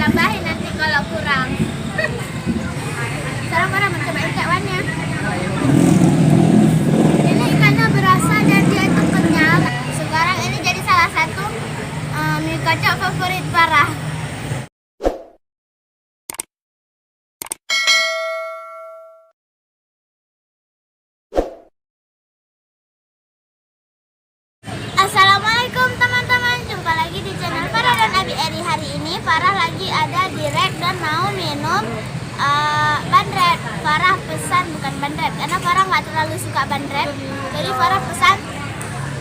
ditambahin nanti kalau kurang. Sekarang para mencobain tekwannya. Ini ikannya berasa dan dia itu kenyal. Sekarang ini jadi salah satu mie kocok favorit Farah. Assalamualaikum teman-teman, jumpa lagi di channel Farah dan Abi Eri. Hari ini Farah lagi ada di Rek dan mau minum bandrek. Farah pesan bukan bandrek karena Farah nggak terlalu suka bandrek, jadi Farah pesan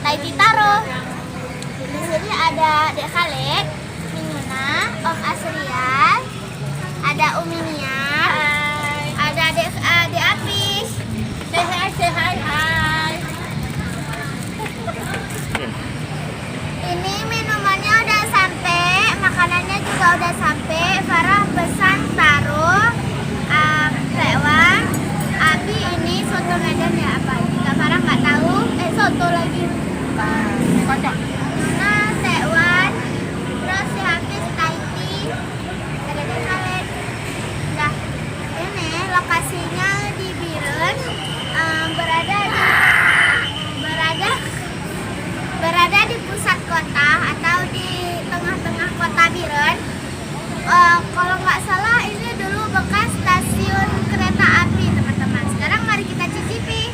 Thai Taro. Di sini ada Dek Khalek, Minuna, Om Asrian, ada Uminia, ada Dek Apis. Say hi. Ini minumannya udah sampai, makanannya juga udah sampai. Farah pesan taro, tekwan, Abi ini soto Medan ya apa? Jika Farah nggak tahu, soto lagi. Kocok. Nah, tekwan, terus si Hafiz Thai tea, ada di Khaled. Nah, ini lokasinya di Biren, berada di pusat kota atau di tengah-tengah kota Biren. Kalau nggak salah ini dulu bekas stasiun kereta api teman-teman. Sekarang mari kita cicipi.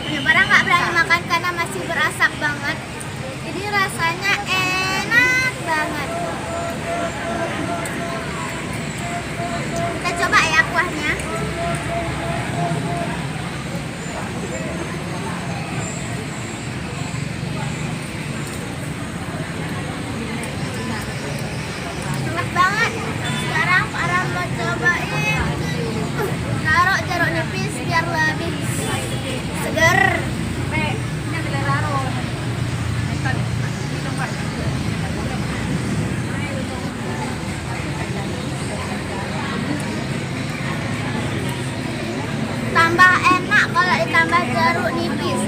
Ini barang nggak berani makan karena masih berasap banget. Jadi rasanya enak banget. Kita coba ya kuahnya. Enak banget. Sekarang Farah mau cobain taruh jeruk nipis biar lebih seger. Tambah enak kalau ditambah jeruk nipis.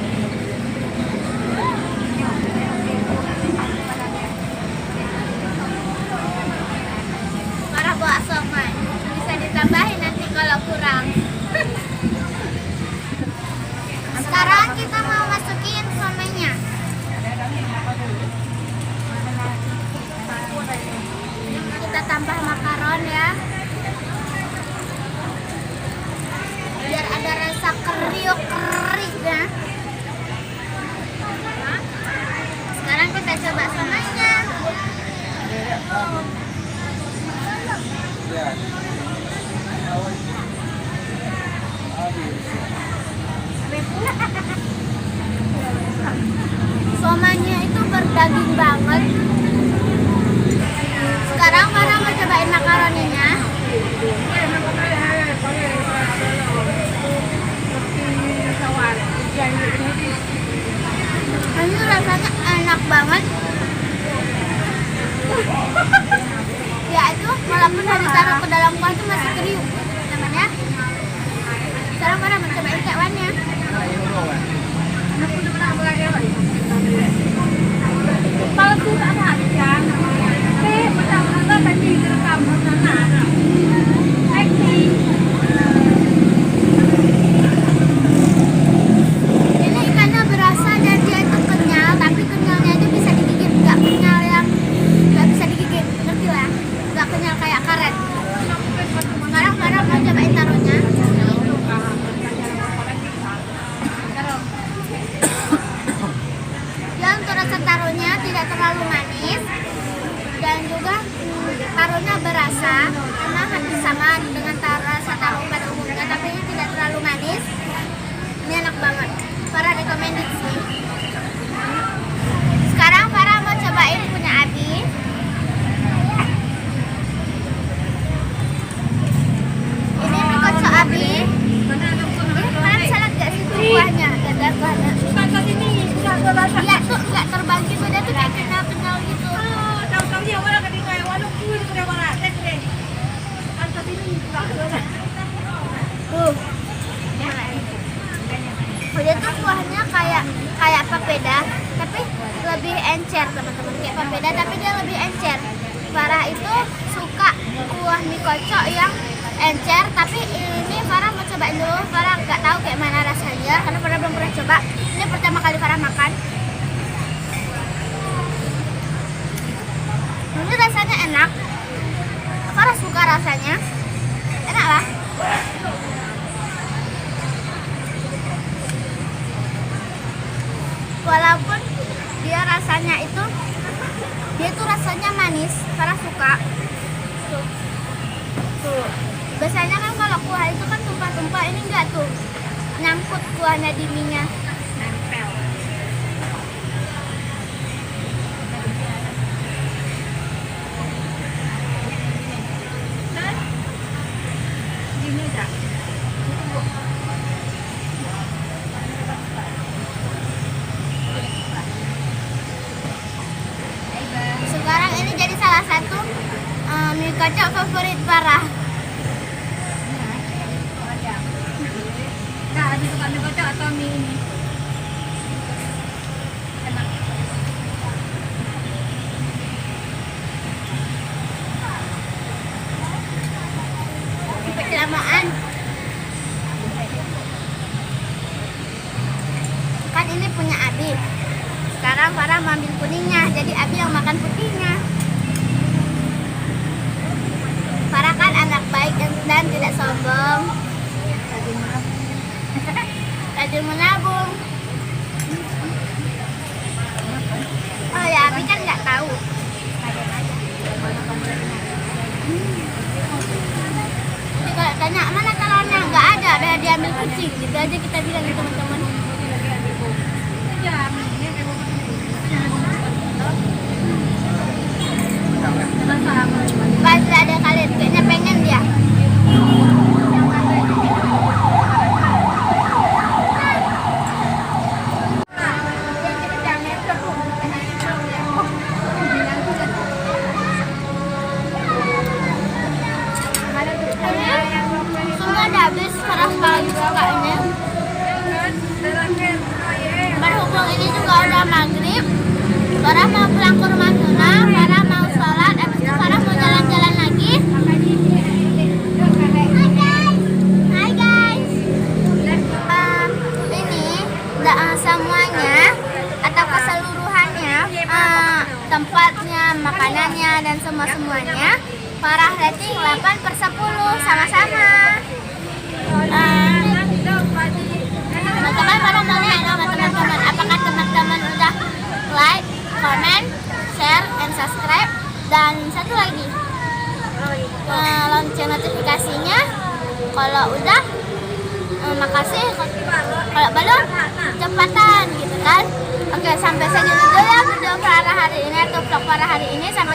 Farah bawa somai, bisa ditambahin nanti kalau kurang. Sekarang kita mau masukin somainya. Kita tambah makaron ya, biar ada rasa kriuk-kriuknya. Sekarang kita coba somainya. Somainya itu berdaging banget. Sekarang Farah mau cobain makaroninya. Ini rasanya enak banget. Ya itu walaupun udah ditaruh ke dalam kuah itu masih kriuk namanya. Sekarang Farah mau cobain tekwannya. Palsu tak ada ya. Pertama tadi direkam sana. Ini ikannya berasa dan dia itu kenyal, tapi kenyalnya itu bisa digigit, nggak kenyal yang nggak bisa digigit, ngerti lah? Nggak kenyal kayak karet. Sekarang Farah mau cobain taruhnya. Ya, untuk rasa taruhnya tidak terlalu manis dan juga taruhnya berasa, karena hampir sama dengan rasa taruh pada umumnya, tapi ini tidak terlalu manis. Ini enak banget, Farah recommended sih. Sekarang Farah mau cobain punya Abi. Ini mie kocok Abi. Kalian bisa lihat gak sih kuahnya? Ada kuahnya. Iya tuh nggak terbagi, udah tuh kayak kenyal-kenyal gitu. Tahu-tahu dia orang ketika walau pun sudah malah. Kan tadi ini papeda tapi lebih encer teman-teman, kayak papeda tapi dia lebih encer. Farah itu suka kuah mie kocok yang encer, tapi ini Farah mau cobain dulu. Farah nggak tahu kayak mana rasanya karena Farah belum pernah coba. Ini pertama kali Farah makan. Ini rasanya enak. Farah suka rasanya. Enak lah. Walaupun dia rasanya itu rasanya manis, Farah suka. Tuh. Biasanya kan kalau kuah itu kan tumpah-tumpah, ini enggak tuh. Nyangkut kuahnya di mie-nya. Nempel. Sekarang ini jadi salah satu mie kocok favorit Farah. Nah, lebih suka mie kocok atau mie ini? Enak. Kelamaan. Kan ini punya Abi. Sekarang Farah mau ambil kuningnya, jadi Abi yang makan putihnya. Farah kan anak baik dan tidak sombong. Rajin menabung. Oh ya, Abi kan nggak tahu. Jadi kalau tanya mana telurnya, nggak ada diambil kucing. Gitu aja kita bilang ke teman-teman. Pasti ada kalian, kayaknya pengen dia. Semua udah habis, Farah paling suka ini. Berhubung ini juga udah maghrib, Farah mau pulang ke rumah Tuna. Farah mau sholat, habis itu Farah mau jalan-jalan lagi. Hai guys. Ini semuanya atau keseluruhannya, tempatnya, makanannya dan semuanya Farah rating 8/10 sama-sama. Teman-teman, Farah mau lihat sama teman-teman, apakah teman-teman udah like, comment, share, and subscribe, dan satu lagi lonceng notifikasinya. Kalau udah, makasih. Kalau belum, cepatan gitu kan. Oke, sampai sini dulu ya video Farah hari ini atau vlog Farah hari ini. Sampai